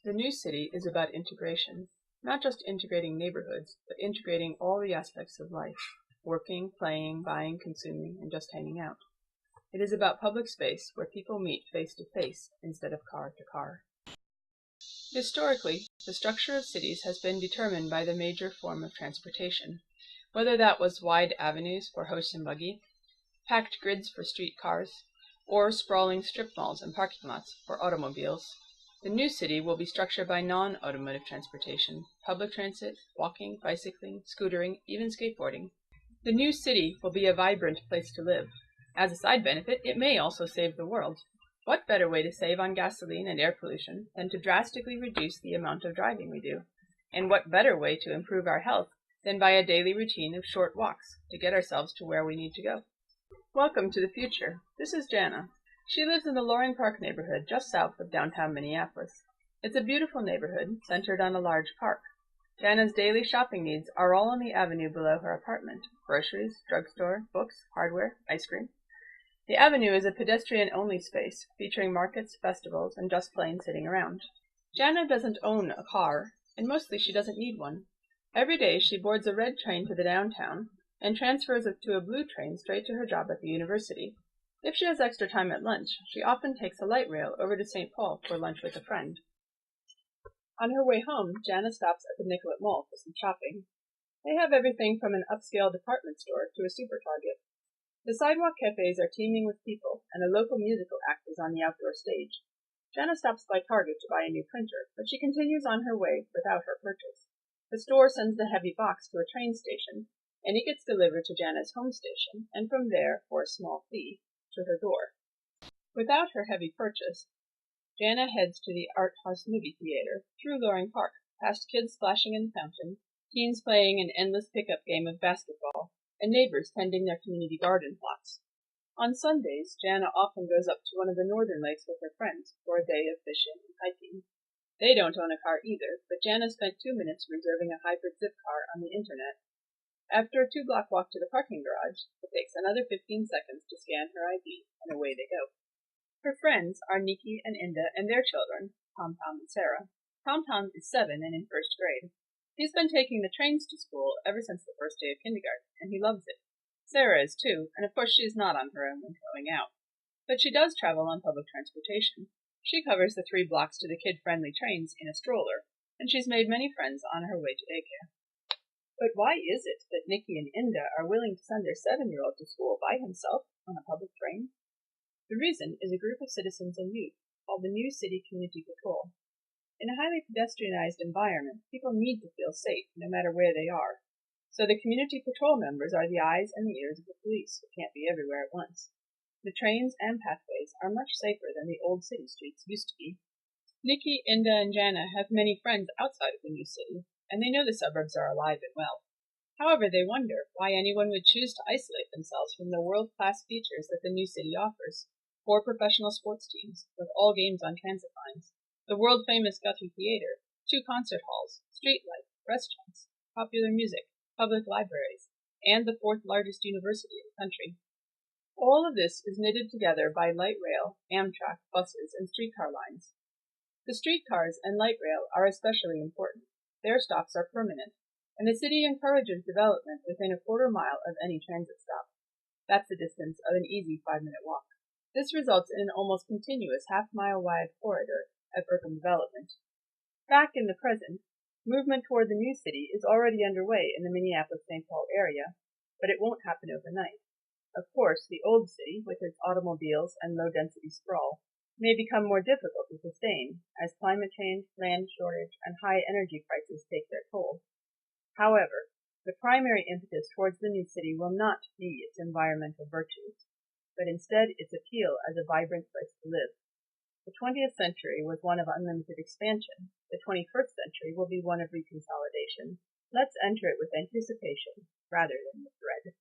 The new city is about integration, not just integrating neighborhoods, but integrating all the aspects of life, working, playing, buying, consuming, and just hanging out. It is about public space where people meet face to face instead of car to car. Historically, the structure of cities has been determined by the major form of transportation, whether that was wide avenues for horse and buggy, packed grids for streetcars, or sprawling strip malls and parking lots for automobiles. The new city will be structured by non-automotive transportation, public transit, walking, bicycling, scootering, even skateboarding. The new city will be a vibrant place to live. As a side benefit, it may also save the world. What better way to save on gasoline and air pollution than to drastically reduce the amount of driving we do? And what better way to improve our health than by a daily routine of short walks to get ourselves to where we need to go? Welcome to the future. This is Jana. She lives in the Loring Park neighborhood just south of downtown Minneapolis. It's a beautiful neighborhood centered on a large park. Jana's daily shopping needs are all on the avenue below her apartment: groceries, drugstore, books, hardware, ice cream. The avenue is a pedestrian-only space, featuring markets, festivals, and just plain sitting around. Jana doesn't own a car, and mostly she doesn't need one. Every day she boards a red train to the downtown and transfers to a blue train straight to her job at the university. If she has extra time at lunch, she often takes a light rail over to St. Paul for lunch with a friend. On her way home, Jana stops at the Nicollet Mall for some shopping. They have everything from an upscale department store to a super Target. The sidewalk cafes are teeming with people, and a local musical act is on the outdoor stage. Jana stops by Target to buy a new printer, but she continues on her way without her purchase. The store sends the heavy box to a train station, and it gets delivered to Jana's home station, and from there, for a small fee, to her door. Without her heavy purchase, Jana heads to the Art House movie theater, through Loring Park, past kids splashing in the fountain, teens playing an endless pickup game of basketball, and neighbors tending their community garden plots. On Sundays, Jana often goes up to one of the northern lakes with her friends for a day of fishing and hiking. They don't own a car either, but Jana spent 2 minutes reserving a hybrid zip car on the internet. After a 2-block walk to the parking garage, it takes another 15 seconds to scan her ID, and away they go. Her friends are Nikki and Inda and their children, Tom Tom and Sarah. Tom Tom is 7 and in 1st grade. He's been taking the trains to school ever since the first day of kindergarten, and he loves it. Sarah is too, and of course she is not on her own when going out. But she does travel on public transportation. She covers the 3 blocks to the kid-friendly trains in a stroller, and she's made many friends on her way to daycare. But why is it that Nikki and Inda are willing to send their 7-year-old to school by himself on a public train? The reason is a group of citizens and youth called the New City Community Patrol. In a highly pedestrianized environment, people need to feel safe no matter where they are. So the community patrol members are the eyes and the ears of the police who can't be everywhere at once. The trains and pathways are much safer than the old city streets used to be. Nikki, Inda, and Jana have many friends outside of the new city, and they know the suburbs are alive and well. However, they wonder why anyone would choose to isolate themselves from the world-class features that the new city offers: 4 professional sports teams, with all games on transit lines, the world-famous Guthrie Theater, 2 concert halls, street life, restaurants, popular music, public libraries, and the 4th largest university in the country. All of this is knitted together by light rail, Amtrak, buses, and streetcar lines. The streetcars and light rail are especially important. Their stops are permanent, and the city encourages development within a quarter mile of any transit stop. That's the distance of an easy 5-minute walk. This results in an almost continuous half-mile wide corridor of urban development. Back in the present, movement toward the new city is already underway in the Minneapolis-St. Paul area, but it won't happen overnight. Of course, the old city, with its automobiles and low-density sprawl, may become more difficult to sustain as climate change, land shortage, and high energy prices take their toll. However, the primary impetus towards the new city will not be its environmental virtues, but instead its appeal as a vibrant place to live. The 20th century was one of unlimited expansion. The 21st century will be one of reconsolidation. Let's enter it with anticipation rather than with dread.